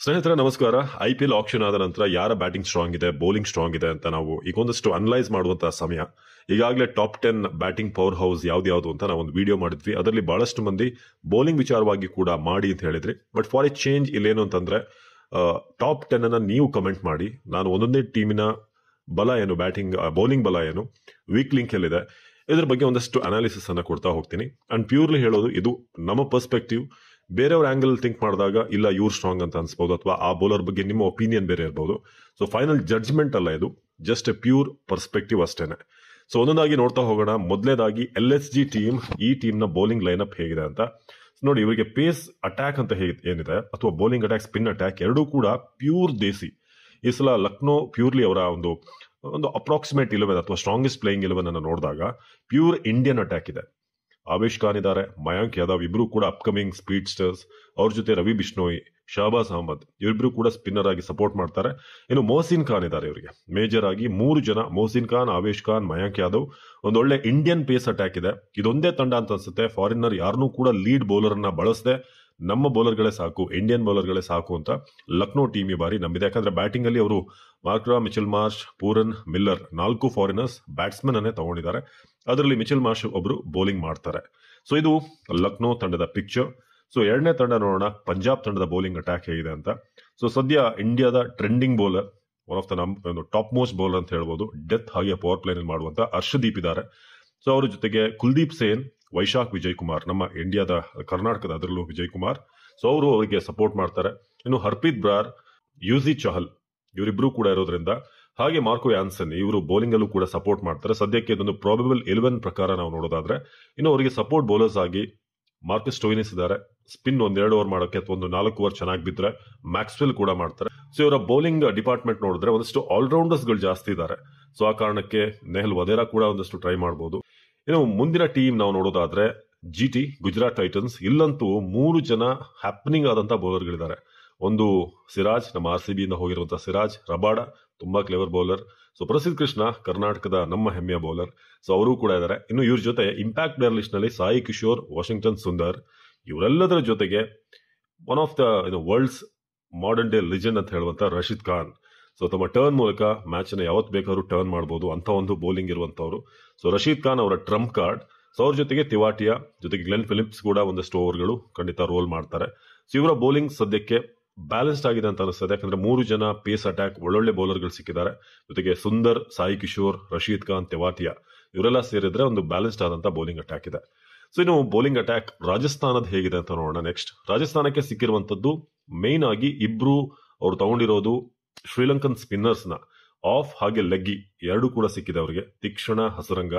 ಸ್ನೇಹಿತರೆ ನಮಸ್ಕಾರ. IPL action ಆದ ನಂತರ ಯಾರ ಬ್ಯಾಟಿಂಗ್ ಸ್ಟ್ರಾಂಗ್ ಇದೆ, ಬೌಲಿಂಗ್ ಸ್ಟ್ರಾಂಗ್ ಇದೆ ಅಂತ ನಾವು ಈಗ ಒಂದಷ್ಟು ಅನಲೈಸ್ ಮಾಡುವಂತಹ ಸಮಯ. ಈಗಾಗಲೇ ಟಾಪ್ 10 ಬ್ಯಾಟಿಂಗ್ ಪವರ್ ಹೌಸ್ ಯಾವ್ದು ಅಂತ ನಾವು ಒಂದು ವಿಡಿಯೋ ಮಾಡಿದ್ವಿ. ಅದರಲ್ಲಿ ಬಹಳಷ್ಟು ಮಂದಿ ಬೌಲಿಂಗ್ ವಿಚಾರವಾಗಿ ಕೂಡ ಮಾಡಿ ಅಂತ ಹೇಳಿದ್ರಿ. ಬಟ್ ಫಾರ್ ಎ ಚೇಂಜ್ ಇಲ್ಲೇನು ಅಂತಂದ್ರೆ ಟಾಪ್ 10 ಅನ್ನ ನೀವು ಕಮೆಂಟ್ ಮಾಡಿ. ನಾನು ಒಂದೊಂದೇ ಟೀಮಿನ ಬಲ ಏನು, ಬ್ಯಾಟಿಂಗ್ ಬೌಲಿಂಗ್ ಬಲ ಏನು, ವೀಕ್ ಲಿಂಕ್ ಎಲ್ಲಿದೆ, ಇದ್ರ ಬಗ್ಗೆ ಒಂದಷ್ಟು ಅನಾಲಿಸಿಸ್ ಅನ್ನ ಕೊಡ್ತಾ ಹೋಗ್ತೀನಿ. ಅಂಡ್ ಪ್ಯೂರ್ಲಿ ಹೇಳೋದು ಇದು ನಮ್ಮ ಪರ್ಸ್ಪೆಕ್ಟಿವ್. ಬೇರೆಯವ್ರ ಆಂಗಲ್ ಥಿಂಕ್ ಮಾಡಿದಾಗ ಇಲ್ಲ ಇವ್ರು ಸ್ಟ್ರಾಂಗ್ ಅಂತ ಅನ್ಸ್ಬೋದು, ಅಥವಾ ಆ ಬೌಲರ್ ಬಗ್ಗೆ ನಿಮ್ಮ ಒಪಿನಿಯನ್ ಬೇರೆ ಇರಬಹುದು. ಸೊ ಫೈನಲ್ ಜಡ್ಜ್ಮೆಂಟ್ ಅಲ್ಲ, ಇದು ಜಸ್ಟ್ ಎ ಪ್ಯೂರ್ ಪರ್ಸ್ಪೆಕ್ಟಿವ್ ಅಷ್ಟೇನೆ. ಸೊ ಒಂದೊಂದಾಗಿ ನೋಡ್ತಾ ಹೋಗೋಣ. ಮೊದಲೇದಾಗಿ LSG ಟೀಮ್, ಈ ಟೀಮ್ ನ ಬೌಲಿಂಗ್ ಲೈನ್ ಅಪ್ ಹೇಗಿದೆ ಅಂತ ನೋಡಿ. ಇವರಿಗೆ ಪೇಸ್ ಅಟ್ಯಾಕ್ ಅಂತ ಏನಿದೆ, ಅಥವಾ ಬೌಲಿಂಗ್ ಅಟ್ಯಾಕ್, ಸ್ಪಿನ್ ಅಟ್ಯಾಕ್ ಎರಡೂ ಕೂಡ ಪ್ಯೂರ್ ದೇಸಿ. ಈ ಸಲ ಲಕ್ನೋ ಪ್ಯೂರ್ಲಿ ಅವರ ಒಂದು ಅಪ್ರಾಕ್ಸಿಮೇಟ್ 11 ಅಥವಾ ಸ್ಟ್ರಾಂಗೆಸ್ಟ್ ಪ್ಲೇಯಿಂಗ್ 11 ಅನ್ನು ನೋಡಿದಾಗ ಪ್ಯೂರ್ ಇಂಡಿಯನ್ ಅಟ್ಯಾಕ್ ಇದೆ. ಆವೇಶ್ ಖಾನ್ ಇದ್ದಾರೆ, ಮಯಾಂಕ್ ಯಾದವ್, ಇಬ್ರು ಕೂಡ ಅಪ್ಕಮಿಂಗ್ ಸ್ಪೀಡ್ಸ್ಟರ್ಸ್. ಅವ್ರ ಜೊತೆ ರವಿ ಬಿಷ್ಣೋಯ್, ಶಹಬಾಜ್ ಅಹಮದ್, ಇವರಿಬ್ರು ಕೂಡ ಸ್ಪಿನ್ನರ್ ಆಗಿ ಸಪೋರ್ಟ್ ಮಾಡ್ತಾರೆ. ಇನ್ನು ಮೊಹಸಿನ್ ಖಾನ್ ಇದ್ದಾರೆ. ಇವರಿಗೆ ಮೇಜರ್ ಆಗಿ 3 ಜನ, ಮೊಹಸಿನ್ ಖಾನ್, ಆವೇಶ್ ಖಾನ್, ಮಯಾಂಕ್ ಯಾದವ್. ಒಂದೊಳ್ಳೆ ಇಂಡಿಯನ್ ಪೇಸ್ ಅಟ್ಯಾಕ್ ಇದೆ. ಇದೊಂದೇ ತಂಡ ಅಂತ ಅನ್ಸುತ್ತೆ ಫಾರಿನರ್ ಯಾರನ್ನೂ ಕೂಡ ಲೀಡ್ ಬೌಲರ್ ಅನ್ನ ಬಳಸದೆ ನಮ್ಮ ಬೌಲರ್ಗಳೇ ಸಾಕು, ಇಂಡಿಯನ್ ಬೌಲರ್ಗಳೇ ಸಾಕು ಅಂತ ಲಕ್ನೋ ಟೀಮ್ ಈ ಬಾರಿ ನಂಬಿದೆ. ಯಾಕಂದ್ರೆ ಬ್ಯಾಟಿಂಗ್ ಅಲ್ಲಿ ಅವರು Markram, Mitchell Marsh, Pooran, Miller 4 foreigners batsman ಅನ್ನೇ ತಗೊಂಡಿದ್ದಾರೆ. ಅದರಲ್ಲಿ ಮಿಚೆಲ್ ಮಾರ್ಷ್ ಒಬ್ರು ಬೌಲಿಂಗ್ ಮಾಡ್ತಾರೆ. ಸೊ ಇದು ಲಕ್ನೋ ತಂಡದ ಪಿಕ್ಚರ್. ಸೊ ಎರಡನೇ ತಂಡ ನೋಡೋಣ, ಪಂಜಾಬ್ ತಂಡದ ಬೌಲಿಂಗ್ ಅಟ್ಯಾಕ್ ಹೇಗಿದೆ ಅಂತ. ಸೊ ಸದ್ಯ ಇಂಡಿಯಾದ trending bowler, one of the top most bowler ಅಂತ ಹೇಳ್ಬೋದು, ಡೆತ್ ಹಾಗೆ ಪವರ್ ಪ್ಲೇ ಮಾಡುವಂತ ಹರ್ಷದೀಪ್ ಇದ್ದಾರೆ. ಸೊ ಅವ್ರ ಜೊತೆಗೆ ಕುಲ್ದೀಪ್ ಸೇನ್, ವೈಶಾಖ್ ವಿಜಯ್ ಕುಮಾರ್, ನಮ್ಮ ಇಂಡಿಯಾದ ಕರ್ನಾಟಕದ ಅದರಲ್ಲೂ ವಿಜಯ್ ಕುಮಾರ್. ಸೊ ಅವರು ಅವರಿಗೆ ಸಪೋರ್ಟ್ ಮಾಡ್ತಾರೆ. ಇನ್ನು ಹರ್ಪ್ರೀತ್ ಬ್ರಾರ್, ಯುಜಿ ಚಹಲ್ ಇವರಿಬ್ರು ಕೂಡ ಇರೋದ್ರಿಂದ, ಹಾಗೆ ಮಾರ್ಕೋ ಯಾನ್ಸನ್ ಇವರು ಬೌಲಿಂಗ್ ಅಲ್ಲೂ ಕೂಡ ಸಪೋರ್ಟ್ ಮಾಡ್ತಾರೆ. ಸದ್ಯಕ್ಕೆ ಇದೊಂದು ಪ್ರಾಬಬಲ್ 11 ಪ್ರಕಾರ ನಾವು ನೋಡೋದಾದ್ರೆ. ಇನ್ನು ಅವರಿಗೆ ಸಪೋರ್ಟ್ ಬೌಲರ್ಸ್ ಆಗಿ ಮಾರ್ಕಸ್ ಸ್ಟೋಯಿನಿಸ್ ಇದ್ದಾರೆ. ಸ್ಪಿನ್ 1-2 ಓವರ್ ಮಾಡೋಕೆ ಅಥವಾ 4 ಓವರ್ ಚೆನ್ನಾಗಿ ಬಿದ್ದರೆ ಮ್ಯಾಕ್ಸ್ವೆಲ್ ಕೂಡ ಮಾಡ್ತಾರೆ. ಸೊ ಇವರ ಬೌಲಿಂಗ್ ಡಿಪಾರ್ಟ್ಮೆಂಟ್ ನೋಡಿದ್ರೆ ಒಂದಷ್ಟು ಆಲ್ರೌಂಡರ್ಸ್ ಗಳು ಜಾಸ್ತಿ ಇದ್ದಾರೆ. ಸೊ ಆ ಕಾರಣಕ್ಕೆ ನೆಹಲ್ ವಧೇರಾ ಕೂಡ ಒಂದಷ್ಟು ಟ್ರೈ ಮಾಡಬಹುದು. ಇನ್ನು ಮುಂದಿನ ಟೀಮ್ ನಾವು ನೋಡೋದಾದ್ರೆ GT ಗುಜರಾತ್ ಟೈಟನ್ಸ್. ಇಲ್ಲಂತೂ 3 ಜನ ಹ್ಯಾಪನಿಂಗ್ ಆದಂತಹ ಬೌಲರ್ಗಳಿದ್ದಾರೆ. ಒಂದು ಸಿರಾಜ್, ನಮ್ಮ RCB ಇಂದ ಹೋಗಿರುವಂತಹ ಸಿರಾಜ್, ರಬಾಡ ತುಂಬಾ ಕ್ಲೆವರ್ ಬೌಲರ್. ಸೊ ಪ್ರಸಿದ್ಧ ಕೃಷ್ಣ, ಕರ್ನಾಟಕದ ನಮ್ಮ ಹೆಮ್ಮೆಯ ಬೌಲರ್. ಸೊ ಅವರು ಕೂಡ ಇದ್ದಾರೆ. ಇನ್ನು ಇವ್ರ ಜೊತೆ ಇಂಪ್ಯಾಕ್ಟ್ ಪ್ಲೇಯರ್ ಲಿಸ್ಟ್ ನಲ್ಲಿ ಸಾಯಿ ಕಿಶೋರ್, ವಾಷಿಂಗ್ಟನ್ ಸುಂದರ್, ಇವರೆಲ್ಲದರ ಜೊತೆಗೆ one of the world's modern day legend ಅಂತ ಹೇಳುವಂತ ರಶೀದ್ ಖಾನ್. ಸೊ ತಮ್ಮ ಟರ್ನ್ ಮೂಲಕ ಮ್ಯಾಚ್ ಅನ್ನು ಯಾವತ್ತು ಬೇಕಾದ್ರೂ ಟರ್ನ್ ಮಾಡಬಹುದು ಅಂತ ಒಂದು ಬೌಲಿಂಗ್ ಇರುವಂತವ್ರು. ಸೊ ರಶೀದ್ ಖಾನ್ ಅವರ ಟ್ರಂಪ್ ಕಾರ್ಡ್. ಸೊ ಅವ್ರ ಜೊತೆಗೆ ತಿವಾಟಿಯಾ, ಜೊತೆಗೆ ಗ್ಲೆನ್ ಫಿಲಿಪ್ಸ್ ಕೂಡ ಒಂದಷ್ಟು ಓವರ್ಗಳು ಖಂಡಿತ ರೋಲ್ ಮಾಡ್ತಾರೆ. ಸೊ ಇವರ ಬೌಲಿಂಗ್ ಸದ್ಯಕ್ಕೆ ಬ್ಯಾಲೆನ್ಸ್ಡ್ ಆಗಿದೆ ಅಂತ ಅನಿಸ್ತದೆ. ಯಾಕಂದ್ರೆ 3 ಜನ ಪೇಸ್ ಅಟ್ಯಾಕ್ ಒಳ್ಳೊಳ್ಳೆ ಬೌಲರ್ಗಳು ಸಿಕ್ಕಿದ್ದಾರೆ. ಜೊತೆಗೆ ಸುಂದರ್, ಸಾಯಿ ಕಿಶೋರ್, ರಶೀದ್ ಖಾನ್, ತಿವಾಟಿಯಾ ಇವರೆಲ್ಲ ಸೇರಿದ್ರೆ ಒಂದು ಬ್ಯಾಲೆನ್ಸ್ಡ್ ಆದಂತ ಬೌಲಿಂಗ್ ಅಟ್ಯಾಕ್ ಇದೆ. ಸೊ ಇನ್ನು ಬೌಲಿಂಗ್ ಅಟ್ಯಾಕ್ ರಾಜಸ್ಥಾನದ ಹೇಗಿದೆ ಅಂತ ನೋಡೋಣ. ನೆಕ್ಸ್ಟ್ ರಾಜಸ್ಥಾನಕ್ಕೆ ಸಿಕ್ಕಿರುವಂತದ್ದು ಮೇನ್ ಆಗಿ ಇಬ್ರು ಅವ್ರು ತಗೊಂಡಿರೋದು ಶ್ರೀಲಂಕನ್ ಸ್ಪಿನ್ನರ್ಸ್ ನ ಆಫ್ ಹಾಗೆ ಲೆಗ್ಗಿ ಎರಡು ಕೂಡ ಸಿಕ್ಕಿದೆ ಅವರಿಗೆ. ತಿಕ್ಷಣ, ಹಸರಂಗ,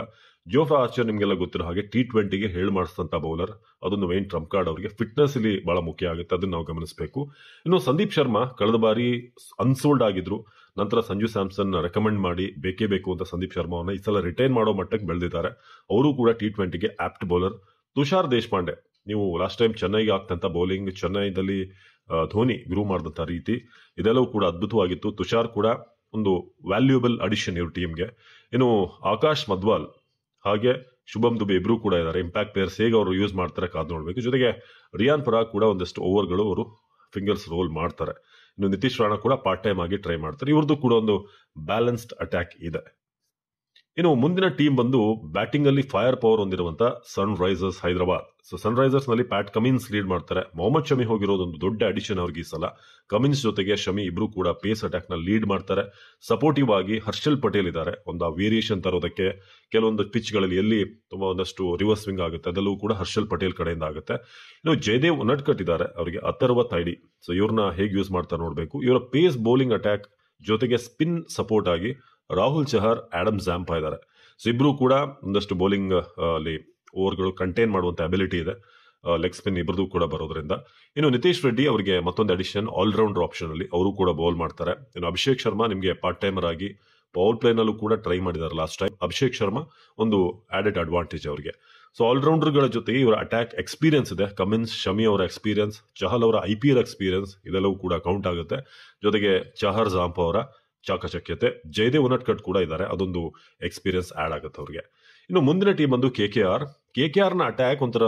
ಜೋಫ್ರಾ ಆರ್ಚರ್ ನಿಮ್ಗೆಲ್ಲ ಗೊತ್ತಿರೋ ಹಾಗೆ T20ಗೆ ಹೇಳಿ ಮಾಡಿಸಿದಂತ ಬೌಲರ್. ಅದೊಂದು ಮೈನ್ ಟ್ರಂಪ್ ಕಾರ್ಡ್ ಅವರಿಗೆ. ಫಿಟ್ನೆಸ್ ಇಲ್ಲಿ ಬಹಳ ಮುಖ್ಯ ಆಗುತ್ತೆ, ಅದನ್ನ ನಾವು ಗಮನಿಸಬೇಕು. ಇನ್ನು ಸಂದೀಪ್ ಶರ್ಮಾ ಕಳೆದ ಬಾರಿ ಅನ್ಸೋಲ್ಡ್ ಆಗಿದ್ರು. ನಂತರ ಸಂಜು ಸ್ಯಾಮ್ಸನ್ ರೆಕಮೆಂಡ್ ಮಾಡಿ ಬೇಕೇ ಬೇಕು ಅಂತ ಸಂದೀಪ್ ಶರ್ಮಾವನ್ನ ಈ ಸಲ ರಿಟೈನ್ ಮಾಡೋ ಮಟ್ಟಕ್ಕೆ ಬೆಳೆದಿದ್ದಾರೆ. ಅವರು ಕೂಡ T20ಗೆ ಆಪ್ಟ್ ಬೌಲರ್. ತುಷಾರ್ ದೇಶಪಾಂಡೆ, ನೀವು ಲಾಸ್ಟ್ ಟೈಮ್ ಚೆನ್ನೈಗೆ ಆಗ್ತಂತ ಬೌಲಿಂಗ್, ಚೆನ್ನೈದಲ್ಲಿ ಧೋನಿ ಗ್ರೂ ಮಾಡಿದಂತ ರೀತಿ ಇದೆಲ್ಲವೂ ಕೂಡ ಅದ್ಭುತವಾಗಿತ್ತು. ತುಷಾರ್ ಕೂಡ ಒಂದು ವ್ಯಾಲ್ಯೂಯಬಲ್ ಅಡಿಷನ್ ಇವ್ರ ಟೀಮ್ಗೆ. ಇನ್ನು ಆಕಾಶ್ ಮಧ್ವಾಲ್ ಹಾಗೆ ಶುಭಮ್ ದುಬೆ ಇಬ್ರು ಕೂಡ ಇದ್ದಾರೆ. ಇಂಪ್ಯಾಕ್ಟ್ ಪ್ಲೇಯರ್ಸ್ ಹೇಗೆ ಅವರು ಯೂಸ್ ಮಾಡ್ತಾರೆ ಕಾದ್ ನೋಡ್ಬೇಕು. ಜೊತೆಗೆ ರಿಯಾನ್ ಪರಾಗ್ ಕೂಡ ಒಂದಷ್ಟು ಓವರ್ಗಳು ಅವರು ಫಿಂಗರ್ಸ್ ರೋಲ್ ಮಾಡ್ತಾರೆ. ಇನ್ನು ನಿತೀಶ್ ರಾಣಾ ಕೂಡ ಪಾರ್ಟ್ ಟೈಮ್ ಆಗಿ ಟ್ರೈ ಮಾಡ್ತಾರೆ. ಇವ್ರದ್ದು ಕೂಡ ಒಂದು ಬ್ಯಾಲೆನ್ಸ್ಡ್ ಅಟ್ಯಾಕ್ ಇದೆ. ಇನ್ನು ಮುಂದಿನ ಟೀಮ್ ಬಂದು ಬ್ಯಾಟಿಂಗ್ ಅಲ್ಲಿ ಫೈರ್ ಪವರ್ ಹೊಂದಿರುವಂತ ಸನ್ ರೈಸರ್ಸ್ ಹೈದರಾಬಾದ್. ಸೊ ಸನ್ ರೈಸರ್ಸ್ ನಲ್ಲಿ ಪ್ಯಾಟ್ ಕಮಿನ್ಸ್ ಲೀಡ್ ಮಾಡ್ತಾರೆ. ಮೊಹಮ್ಮದ್ ಶಮಿ ಹೋಗಿರೋದೊಂದು ದೊಡ್ಡ ಅಡಿಷನ್ ಅವ್ರಿಗೆ ಈ ಸಲ. ಕಮಿನ್ಸ್ ಜೊತೆಗೆ ಶಮಿ ಇಬ್ರು ಕೂಡ ಪೇಸ್ ಅಟ್ಯಾಕ್ ನ ಲೀಡ್ ಮಾಡ್ತಾರೆ. ಸಪೋರ್ಟಿವ್ ಆಗಿ ಹರ್ಷಲ್ ಪಟೇಲ್ ಇದ್ದಾರೆ, ಒಂದು ವೇರಿಯೇಷನ್ ತರೋದಕ್ಕೆ. ಕೆಲವೊಂದು ಪಿಚ್ ಗಳಲ್ಲಿ ಎಲ್ಲಿ ತುಂಬಾ ಒಂದಷ್ಟು ರಿವರ್ಸ್ ಸ್ವಿಂಗ್ ಆಗುತ್ತೆ ಅದೆಲ್ಲವೂ ಕೂಡ ಹರ್ಷಲ್ ಪಟೇಲ್ ಕಡೆಯಿಂದ ಆಗುತ್ತೆ. ಇನ್ನು ಜಯದೇವ್ ಉನಡ್ಕಟ್ ಇದ್ದಾರೆ, ಅವರಿಗೆ 10 ಐಡಿ. ಸೊ ಇವ್ರನ್ನ ಹೇಗೆ ಯೂಸ್ ಮಾಡ್ತಾರೆ ನೋಡ್ಬೇಕು. ಇವರ ಪೇಸ್ ಬೌಲಿಂಗ್ ಅಟ್ಯಾಕ್ ಜೊತೆಗೆ ಸ್ಪಿನ್ ಸಪೋರ್ಟ್ ಆಗಿ ರಾಹುಲ್ ಚಹರ್, ಆಡಮ್ ಜಾಂಪಾ ಇದ್ದಾರೆ. ಸೊ ಇಬ್ರು ಕೂಡ ಒಂದಷ್ಟು ಬೌಲಿಂಗ್ ಅಲ್ಲಿ ಓವರ್ಗಳು ಕಂಟೈನ್ ಮಾಡುವಂತ ಅಬಿಲಿಟಿ ಇದೆ. ಲೆಗ್ ಸ್ಪಿನ್ ಇಬ್ರದ್ದು ಕೂಡ ಬರೋದ್ರಿಂದ. ಇನ್ನು ನಿತೀಶ್ ರೆಡ್ಡಿ ಅವರಿಗೆ ಮತ್ತೊಂದು ಅಡಿಷನ್, ಆಲ್ರೌಂಡರ್ ಆಪ್ಷನ್ ಅಲ್ಲಿ ಅವರು ಕೂಡ ಬೌಲ್ ಮಾಡ್ತಾರೆ. ಇನ್ನು ಅಭಿಷೇಕ್ ಶರ್ಮಾ ನಿಮಗೆ ಪಾರ್ಟ್ ಟೈಮರ್ ಆಗಿ ಪವರ್ ಪ್ಲೇ ನಲ್ಲೂ ಕೂಡ ಟ್ರೈ ಮಾಡಿದ್ದಾರೆ ಲಾಸ್ಟ್ ಟೈಮ್. ಅಭಿಷೇಕ್ ಶರ್ಮಾ ಒಂದು ಆಡೆಡ್ ಅಡ್ವಾಂಟೇಜ್ ಅವರಿಗೆ. ಸೊ ಆಲ್ರೌಂಡರ್ ಗಳ ಜೊತೆಗೆ ಇವರ ಅಟ್ಯಾಕ್ ಎಕ್ಸ್ಪೀರಿಯನ್ಸ್ ಇದೆ. ಕಮಿನ್ಸ್, ಶಮಿ ಅವರ ಎಕ್ಸ್ಪೀರಿಯನ್ಸ್, ಚಹಲ್ ಅವರ IPL ಎಕ್ಸ್ಪೀರಿಯನ್ಸ್ ಇದೆಲ್ಲವೂ ಕೂಡ ಕೌಂಟ್ ಆಗುತ್ತೆ. ಜೊತೆಗೆ ಚಹರ್ ಜಾಂಪಾ ಅವರ ಚಾಕಚಕ್ಯತೆ, ಜಯದೇವ್ ಉನಡ್ಕಟ್ ಕೂಡ ಇದ್ದಾರೆ, ಅದೊಂದು ಎಕ್ಸ್ಪೀರಿಯನ್ಸ್ ಆಡ್ ಆಗುತ್ತೆ ಅವ್ರಿಗೆ. ಇನ್ನು ಮುಂದಿನ ಟೀಮ್ ಬಂದು KKR. KKR ನ ಅಟ್ಯಾಕ್ ಒಂಥರ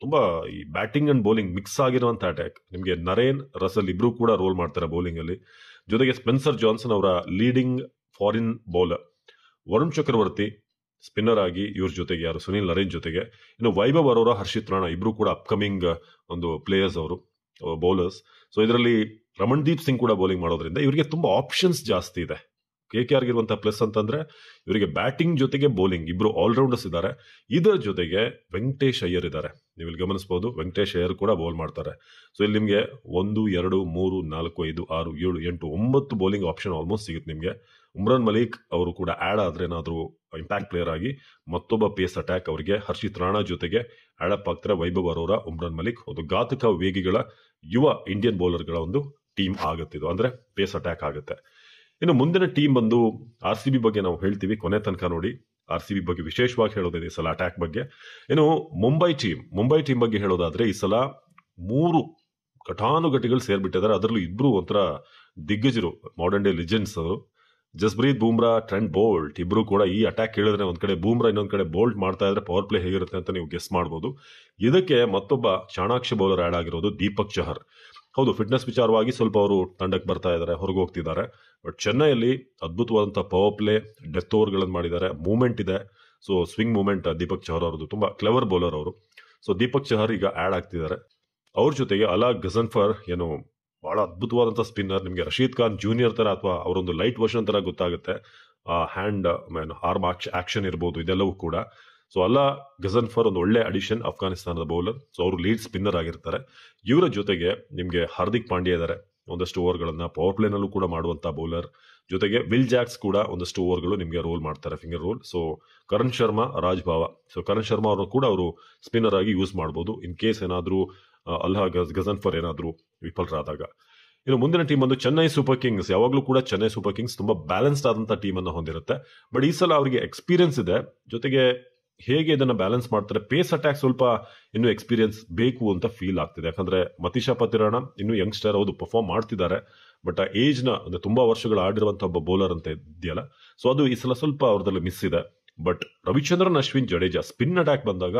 ತುಂಬಾ ಈ ಬ್ಯಾಟಿಂಗ್ ಅಂಡ್ ಬೌಲಿಂಗ್ ಮಿಕ್ಸ್ ಆಗಿರುವಂತ ಅಟ್ಯಾಕ್. ನಿಮಗೆ ನರೇನ್ ರಸಲ್ ಇಬ್ರು ಕೂಡ ರೋಲ್ ಮಾಡ್ತಾರೆ ಬೌಲಿಂಗ್ ಅಲ್ಲಿ. ಜೊತೆಗೆ ಸ್ಪೆನ್ಸರ್ ಜಾನ್ಸನ್ ಅವರ ಲೀಡಿಂಗ್ ಫಾರಿನ್ ಬೌಲರ್, ವರುಣ್ ಚಕ್ರವರ್ತಿ ಸ್ಪಿನ್ನರ್ ಆಗಿ ಇವ್ರ ಜೊತೆಗೆ ಯಾರು ಸುನಿಲ್ ನರೇನ್ ಜೊತೆಗೆ, ಇನ್ನು ವೈಭವ್ ಅರೋರಾ, ಹರ್ಷಿತ್ ರಾಣಾ ಇಬ್ರು ಕೂಡ ಅಪ್ಕಮಿಂಗ್ ಒಂದು ಪ್ಲೇಯರ್ಸ್ ಅವರು ಬೌಲರ್ಸ್. ಸೊ ಇದರಲ್ಲಿ ರಮಣ್ದೀಪ್ ಸಿಂಗ್ ಕೂಡ ಬೌಲಿಂಗ್ ಮಾಡೋದ್ರಿಂದ ಇವರಿಗೆ ತುಂಬಾ ಆಪ್ಷನ್ಸ್ ಜಾಸ್ತಿ ಇದೆ. KKR ಇರುವಂತಹ ಪ್ಲಸ್ ಅಂತಂದ್ರೆ ಇವರಿಗೆ ಬ್ಯಾಟಿಂಗ್ ಜೊತೆಗೆ ಬೌಲಿಂಗ್ ಇಬ್ರು ಆಲ್ರೌಂಡರ್ಸ್ ಇದ್ದಾರೆ. ಇದರ ಜೊತೆಗೆ ವೆಂಕಟೇಶ್ ಅಯ್ಯರ್ ಇದ್ದಾರೆ. ನೀವು ಇಲ್ಲಿ ಗಮನಿಸಬಹುದು, ವೆಂಕಟೇಶ್ ಅಯ್ಯರ್ ಕೂಡ ಬೌಲ್ ಮಾಡ್ತಾರೆ. ಸೊ ಇಲ್ಲಿ ನಿಮಗೆ 1, 2, 3, 4, 5, 6, 7, 8, 9 ಬೌಲಿಂಗ್ ಆಪ್ಷನ್ ಆಲ್ಮೋಸ್ಟ್ ಸಿಗುತ್ತೆ ನಿಮಗೆ. ಉಮ್ರಾನ್ ಮಲಿಕ್ ಅವರು ಕೂಡ ಆಡ್ ಆದ್ರೆ ಏನಾದ್ರು ಇಂಪ್ಯಾಕ್ಟ್ ಪ್ಲೇಯರ್ ಆಗಿ ಮತ್ತೊಬ್ಬ ಪೇಸ್ ಅಟ್ಯಾಕ್ ಅವರಿಗೆ ಹರ್ಷಿತ್ ರಾಣಾ ಜೊತೆಗೆ ಆಡ್ ಅಪ್ ಆಗ್ತಾರೆ. ವೈಭವ್ ಅರೋರಾ, ಉಮ್ರಾನ್ ಮಲಿಕ್ ಒಂದು ಘಾತಕ ವೇಗಿಗಳ ಯುವ ಇಂಡಿಯನ್ ಬೌಲರ್ಗಳ ಒಂದು ಟೀಮ್ ಆಗುತ್ತೆ ಇದು, ಅಂದ್ರೆ ಪೇಸ್ ಅಟ್ಯಾಕ್ ಆಗುತ್ತೆ. ಇನ್ನು ಮುಂದಿನ ಟೀಮ್ ಬಂದು RCB ಬಗ್ಗೆ ನಾವು ಹೇಳ್ತೀವಿ ಕೊನೆ ತನಕ ನೋಡಿ. RCB ಬಗ್ಗೆ ವಿಶೇಷವಾಗಿ ಹೇಳೋದಿದೆ ಈ ಸಲ ಅಟ್ಯಾಕ್ ಬಗ್ಗೆ. ಇನ್ನು ಮುಂಬೈ ಟೀಮ್ ಬಗ್ಗೆ ಹೇಳೋದಾದ್ರೆ ಈ ಸಲ 3 ಘಟಾನುಘಟಿಗಳು ಸೇರ್ಬಿಟ್ಟಿದ್ದಾರೆ. ಅದರಲ್ಲೂ ಇಬ್ರು ಒಂಥರ ದಿಗ್ಗಜರು, ಮಾಡರ್ನ್ ಡೇ ಲಿಜೆಂಡ್ಸ್ ಅವರು. ಜಸ್ಪ್ರೀತ್ ಬೂಮ್ರಾ, ಟ್ರೆಂಟ್ ಬೋಲ್ಟ್ ಇಬ್ರು ಕೂಡ ಈ ಅಟ್ಯಾಕ್ ಹೇಳಿದ್ರೆ ಒಂದ್ ಕಡೆ ಬೂಮ್ರಾ ಇನ್ನೊಂದ್ ಕಡೆ ಬೋಲ್ಟ್ ಮಾಡ್ತಾ ಇದ್ರೆ ಪವರ್ ಪ್ಲೇ ಹೇಗಿರುತ್ತೆ ಅಂತ ನೀವು ಗೆಸ್ ಮಾಡಬಹುದು. ಇದಕ್ಕೆ ಮತ್ತೊಬ್ಬ ಚಾಣಾಕ್ಷ ಬೌಲರ್ ಆಡ್ ಆಗಿರೋದು ದೀಪಕ್ ಚಹರ್. ಹೌದು, ಫಿಟ್ನೆಸ್ ವಿಚಾರವಾಗಿ ಸ್ವಲ್ಪ ಅವರು ತಂಡಕ್ಕೆ ಬರ್ತಾ ಇದ್ದಾರೆ, ಹೊರಗೆ ಹೋಗ್ತಿದ್ದಾರೆ. ಬಟ್ ಚೆನ್ನೈಯಲ್ಲಿ ಅದ್ಭುತವಾದಂತಹ ಪವರ್ ಪ್ಲೇ, ಡೆತ್ ಓವರ್ ಗಳನ್ನು ಮಾಡಿದ್ದಾರೆ, ಮೂವ್ಮೆಂಟ್ ಇದೆ. So swing movement Deepak Chahar ಅವರದು, ತುಂಬಾ ಕ್ಲೆವರ್ ಬೌಲರ್ ಅವರು. ಸೊ ದೀಪಕ್ ಚಹರ್ ಈಗ ಆಡ್ ಆಗ್ತಿದ್ದಾರೆ. ಅವ್ರ ಜೊತೆಗೆ ಅಲಾ ಗಜನ್ಫರ್ ಏನು ಬಹಳ ಅದ್ಭುತವಾದಂತಹ ಸ್ಪಿನ್ನರ್. ನಿಮಗೆ ರಶೀದ್ ಖಾನ್ ಜೂನಿಯರ್ ತರ ಅಥವಾ ಅವರೊಂದು ಲೈಟ್ ವರ್ಷನ್ ತರ ಗೊತ್ತಾಗುತ್ತೆ. ಹ್ಯಾಂಡ್ ಆರ್ಮ್ ಆಕ್ಷನ್ ಇರಬಹುದು, ಇದೆಲ್ಲವೂ ಕೂಡ. ಸೊ ಅಲ್ಲಾ ಗಜನ್ಫರ್ ಒಂದು ಒಳ್ಳೆ ಅಡಿಷನ್ ಅಫ್ಘಾನಿಸ್ತಾನದ ಬೌಲರ್. ಸೊ ಅವರು ಲೀಡ್ ಸ್ಪಿನ್ನರ್ ಆಗಿರ್ತಾರೆ. ಇವರ ಜೊತೆಗೆ ನಿಮಗೆ ಹಾರ್ದಿಕ್ ಪಾಂಡ್ಯ ಇದ್ದಾರೆ, ಒಂದಷ್ಟು ಓವರ್ಗಳನ್ನ ಪವರ್ ಪ್ಲೇನಲ್ಲೂ ಕೂಡ ಮಾಡುವಂತಹ ಬೌಲರ್. ಜೊತೆಗೆ ವಿಲ್ ಜಾಕ್ಸ್ ಕೂಡ ಒಂದಷ್ಟು ಓವರ್ಗಳು ನಿಮಗೆ ರೋಲ್ ಮಾಡ್ತಾರೆ, finger roll. So Karan Sharma, Raj Bawa. So Karan Sharma ಅವರು ಕೂಡ ಅವರು ಸ್ಪಿನ್ನರ್ ಆಗಿ ಯೂಸ್ ಮಾಡಬಹುದು ಇನ್ ಕೇಸ್ ಏನಾದ್ರೂ ಅಲ್ಲಾ ಗಜನ್ಫರ್ ಏನಾದ್ರೂ ವಿಫಲರಾದಾಗ. ಇನ್ನು ಮುಂದಿನ ಟೀಮ್ ಒಂದು ಚೆನ್ನೈ ಸೂಪರ್ ಕಿಂಗ್ಸ್. ಯಾವಾಗಲೂ ಕೂಡ ಚೆನ್ನೈ ಸೂಪರ್ ಕಿಂಗ್ಸ್ ತುಂಬಾ ಬ್ಯಾಲೆನ್ಸ್ಡ್ ಆದಂತಹ ಟೀಮ್ ಅನ್ನು ಹೊಂದಿರುತ್ತೆ. ಬಟ್ ಈ ಸಲ ಅವರಿಗೆ ಎಕ್ಸ್ಪೀರಿಯನ್ಸ್ ಇದೆ. ಜೊತೆಗೆ ಹೇಗೆ ಇದನ್ನ ಬ್ಯಾಲೆನ್ಸ್ ಮಾಡ್ತಾರೆ, ಪೇಸ್ ಅಟ್ಯಾಕ್ ಸ್ವಲ್ಪ ಇನ್ನು ಎಕ್ಸ್ಪೀರಿಯನ್ಸ್ ಬೇಕು ಅಂತ ಫೀಲ್ ಆಗ್ತಿದೆ. ಯಾಕಂದ್ರೆ ಮತೀಶಾ ಪತಿರಾಣ ಇನ್ನು ಯಂಗ್ಸ್ಟರ್, ಹೌದು ಪರ್ಫಾರ್ಮ್ ಮಾಡ್ತಿದ್ದಾರೆ. ಬಟ್ ಆ ಏಜ್ ನ ಅಂದ್ರೆ ತುಂಬಾ ವರ್ಷಗಳು ಆಡಿರುವಂತಹ ಒಬ್ಬ ಬೌಲರ್ ಅಂತ ಇದೆಯಲ್ಲ, ಸೊ ಅದು ಈ ಸಲ ಸ್ವಲ್ಪ ಅವ್ರದಲ್ಲಿ ಮಿಸ್ ಇದೆ. But Ravichandran Ashwin Jadeja spin attack ಬಂದಾಗ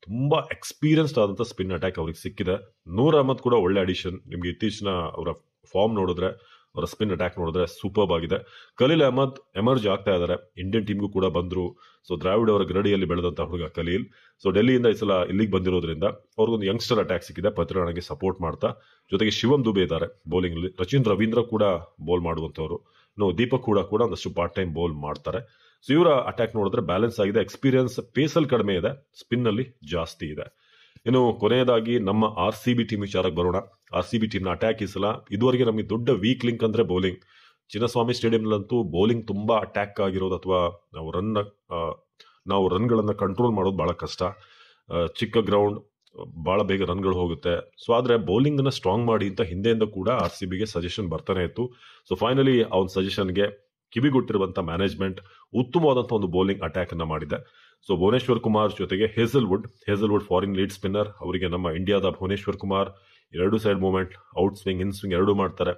ತುಂಬಾ ಎಕ್ಸ್ಪೀರಿಯನ್ಸ್ಡ್ ಆದಂತ ಸ್ಪಿನ್ ಅಟ್ಯಾಕ್ ಅವ್ರಿಗೆ ಸಿಕ್ಕಿದೆ. ನೂರ್ ಅಹಮದ್ ಕೂಡ ಒಳ್ಳೆ ಅಡಿಷನ್. ನಿಮ್ಗೆ ಇತ್ತೀಚಿನ ಅವರ ಫಾರ್ಮ್ ನೋಡಿದ್ರೆ, ಅವರ ಸ್ಪಿನ್ ಅಟ್ಯಾಕ್ ನೋಡಿದ್ರೆ ಸೂಪರ್ಬ್ ಆಗಿದೆ. ಖಲೀಲ್ ಅಹಮದ್ ಎಮರ್ಜ್ ಆಗ್ತಾ ಇದ್ದಾರೆ, ಇಂಡಿಯನ್ ಟೀಮ್ಗೂ ಕೂಡ ಬಂದ್ರು. ಸೊ ದ್ರಾವಿಡ್ ಅವರ ಗರಡಿಯಲ್ಲಿ ಬೆಳೆದಂತಹ ಹುಡುಗ ಖಲೀಲ್. ಸೊ ಡೆಲ್ಲಿಯಿಂದ ಈ ಸಲ ಇಲ್ಲಿಗೆ ಬಂದಿರೋದ್ರಿಂದ ಅವ್ರಿಗೊಂದು ಯಂಗ್ಸ್ಟರ್ ಅಟ್ಯಾಕ್ ಸಿಕ್ಕಿದೆ, ಪತಿರಾಣಗೆ ಸಪೋರ್ಟ್ ಮಾಡ್ತಾ. ಜೊತೆಗೆ ಶಿವಮ್ ದುಬೆ ಇದ್ದಾರೆ ಬೌಲಿಂಗ್ ಅಲ್ಲಿ. ರಚಿನ್ ರವೀಂದ್ರ ಕೂಡ ಬೌಲ್ ಮಾಡುವಂತವರು. ಇನ್ನು ದೀಪಕ್ ಕೂಡ ಒಂದಷ್ಟು ಪಾರ್ಟ್ ಟೈಮ್ ಬೌಲ್ ಮಾಡ್ತಾರೆ. ಸೊ ಇವರ ಅಟ್ಯಾಕ್ ನೋಡಿದ್ರೆ ಬ್ಯಾಲೆನ್ಸ್ ಆಗಿದೆ. ಎಕ್ಸ್ಪೀರಿಯನ್ಸ್ ಪೇಸಲ್ಲಿ ಕಡಿಮೆ ಇದೆ, ಸ್ಪಿನ್ ಅಲ್ಲಿ ಜಾಸ್ತಿ ಇದೆ. ಇನ್ನು ಕೊನೆಯದಾಗಿ ನಮ್ಮ RCB ಟೀಮ್ ವಿಚಾರಕ್ಕೆ ಬರೋಣ. RCB ಟೀಮ್ ನ ಅಟ್ಯಾಕ್ ಈ ಸಲ ಇದುವರೆಗೆ ನಮಗೆ ದೊಡ್ಡ ವೀಕ್ ಲಿಂಕ್ ಅಂದ್ರೆ ಬೌಲಿಂಗ್. ಚಿನ್ನಸ್ವಾಮಿ ಸ್ಟೇಡಿಯಂನಲ್ಲಂತೂ ಬೌಲಿಂಗ್ ತುಂಬಾ ಅಟ್ಯಾಕ್ ಆಗಿರೋದು ಅಥವಾ ನಾವು ರನ್ಗಳನ್ನ ಕಂಟ್ರೋಲ್ ಮಾಡೋದು ಬಹಳ ಕಷ್ಟ. ಚಿಕ್ಕ ಗ್ರೌಂಡ್, ಬಹಳ ಬೇಗ ರನ್ಗಳು ಹೋಗುತ್ತೆ. ಸೊ ಆದ್ರೆ ಬೌಲಿಂಗ್ ಅನ್ನ ಸ್ಟ್ರಾಂಗ್ ಮಾಡಿ ಅಂತ ಹಿಂದೆಯಿಂದ ಕೂಡ RCBಗೆ ಸಜೆಷನ್ ಬರ್ತಾನೆ ಇತ್ತು. ಸೊ ಫೈನಲಿ ಅವನ ಸಜೆಷನ್ಗೆ ಕಿವಿಗೊಟ್ಟಿರುವಂತಹ ಮ್ಯಾನೇಜ್ಮೆಂಟ್ ಉತ್ತಮವಾದಂತಹ ಒಂದು ಬೌಲಿಂಗ್ ಅಟ್ಯಾಕ್ ಅನ್ನ ಮಾಡಿದೆ. ಸೊ ಭುವನೇಶ್ವರ್ ಕುಮಾರ್ ಜೊತೆಗೆ ಹೇಸಲ್ವುಡ್ ಫಾರಿನ್ ಲೀಡ್ ಸ್ಪಿನ್ನರ್. ಅವರಿಗೆ ನಮ್ಮ ಇಂಡಿಯಾದ Bhuvneshwar Kumar 2 side movement, out swing, in swing 2 ಮಾಡ್ತಾರೆ.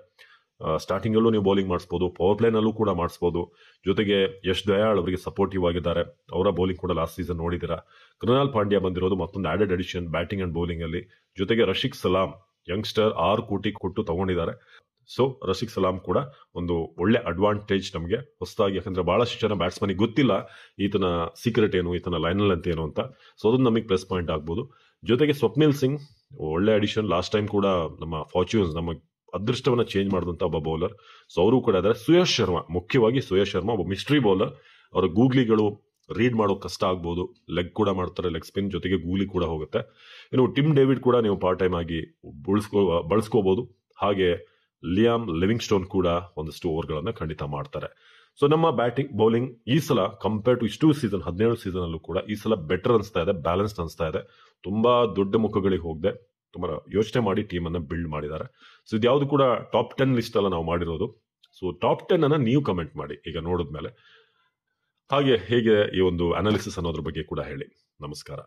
ಸ್ಟಾರ್ಟಿಂಗ್ ಅಲ್ಲೂ ನೀವು ಬೌಲಿಂಗ್ ಮಾಡಿಸಬಹುದು, ಪವರ್ ಪ್ಲೇ ನಲ್ಲೂ ಕೂಡ ಮಾಡಿಸಬಹುದು. ಜೊತೆಗೆ ಯಶ್ ದಯಾಳ್ ಅವರಿಗೆ ಸಪೋರ್ಟಿವ್ ಆಗಿದ್ದಾರೆ. ಅವರ ಬೌಲಿಂಗ್ ಕೂಡ ಲಾಸ್ಟ್ ಸೀಸನ್ ನೋಡಿದಿರಾ. ಕೃಣಾಲ್ ಪಾಂಡ್ಯ ಬಂದಿರೋದು ಮತ್ತೊಂದು added addition batting and bowling ಅಲ್ಲಿ. ಜೊತೆಗೆ ರಶೀಕ್ ಸಲಾಂ ಯಂಗ್ಸ್ಟರ್ 6 ಕೋಟಿ ಕೊಟ್ಟು ತಗೊಂಡಿದ್ದಾರೆ. ಸೊ ರಶೀಕ್ ಸಲಾಂ ಕೂಡ ಒಂದು ಒಳ್ಳೆ ಅಡ್ವಾಂಟೇಜ್ ನಮಗೆ ಹೊಸದಾಗಿ. ಯಾಕಂದ್ರೆ ಬಹಳಷ್ಟು ಜನ ಬ್ಯಾಟ್ಸ್ಮನ್ ಗೊತ್ತಿಲ್ಲ ಈತನ ಸೀಕ್ರೆಟ್ ಏನು, ಈತನ ಲೈನಲ್ ಅಂತ ಏನು ಅಂತ. ಸೊ ಅದನ್ನ ನಮಗೆ ಪ್ಲಸ್ ಪಾಯಿಂಟ್ ಆಗ್ಬೋದು. ಜೊತೆಗೆ ಸ್ವಪ್ನಿಲ್ ಸಿಂಗ್ ಒಳ್ಳೆ ಅಡಿಷನ್. ಲಾಸ್ಟ್ ಟೈಮ್ ಕೂಡ ನಮ್ಮ ಫಾರ್ಚೂನ್ಸ್, ನಮ್ಮ ಅದೃಷ್ಟವನ್ನ ಚೇಂಜ್ ಮಾಡಿದಂತ ಒಬ್ಬ ಬೌಲರ್. ಸೊ ಅವರು ಕೂಡ ಇದ್ದಾರೆ. ಸುಯಶ್ ಶರ್ಮಾ, ಮುಖ್ಯವಾಗಿ ಸುಯಶ್ ಶರ್ಮಾ ಒಬ್ಬ ಮಿಸ್ಟ್ರಿ ಬೌಲರ್. ಅವರ ಗೂಗ್ಲಿಗಳು ರೀಡ್ ಮಾಡೋ ಕಷ್ಟ ಆಗ್ಬೋದು. ಲೆಗ್ ಕೂಡ ಮಾಡ್ತಾರೆ, ಲೆಗ್ ಸ್ಪಿನ್ ಜೊತೆಗೆ ಗೂಗ್ಲಿ ಕೂಡ ಹೋಗುತ್ತೆ. ಇನ್ನು ಟಿಮ್ ಡೇವಿಡ್ ಕೂಡ ನೀವು ಪಾರ್ಟ್ ಟೈಮ್ ಆಗಿ ಬಳಸ್ಕೋಬಹುದು. ಹಾಗೆ ಲಿಯಾಮ್ ಲಿವಿಂಗ್ಸ್ಟೋನ್ ಕೂಡ ಒಂದಷ್ಟು ಓವರ್ಗಳನ್ನ ಖಂಡಿತ ಮಾಡ್ತಾರೆ. ಸೊ ನಮ್ಮ ಬ್ಯಾಟಿಂಗ್ ಬೌಲಿಂಗ್ ಈ ಸಲ ಕಂಪೇರ್ ಟು ಇಷ್ಟು ಸೀಸನ್ 17 ಸೀಸನ್ ಅಲ್ಲೂ ಕೂಡ ಈ ಸಲ ಬೆಟರ್ ಅನಿಸ್ತಾ ಇದೆ, ಬ್ಯಾಲೆನ್ಸ್ಡ್ ಅನಿಸ್ತಾ ಇದೆ. ತುಂಬಾ ದೊಡ್ಡ ಮುಖಗಳಿಗೆ ಹೋಗದೆ ತುಂಬಾ ಯೋಚನೆ ಮಾಡಿ ಟೀಮ್ ಅನ್ನ ಬಿಲ್ಡ್ ಮಾಡಿದ್ದಾರೆ. ಸೊ ಇದ್ಯಾವುದು ಕೂಡ ಟಾಪ್ 10 ಲಿಸ್ಟ್ ಅಲ್ಲ ನಾವು ಮಾಡಿರೋದು. ಸೊ ಟಾಪ್ 10 ಅನ್ನ ನೀವು ಕಮೆಂಟ್ ಮಾಡಿ ಈಗ ನೋಡಿದ್ಮೇಲೆ. ಹಾಗೆ ಹೇಗೆ ಈ ಒಂದು ಅನಾಲಿಸಿಸ್ ಅನ್ನೋದ್ರ ಬಗ್ಗೆ ಕೂಡ ಹೇಳಿ. ನಮಸ್ಕಾರ.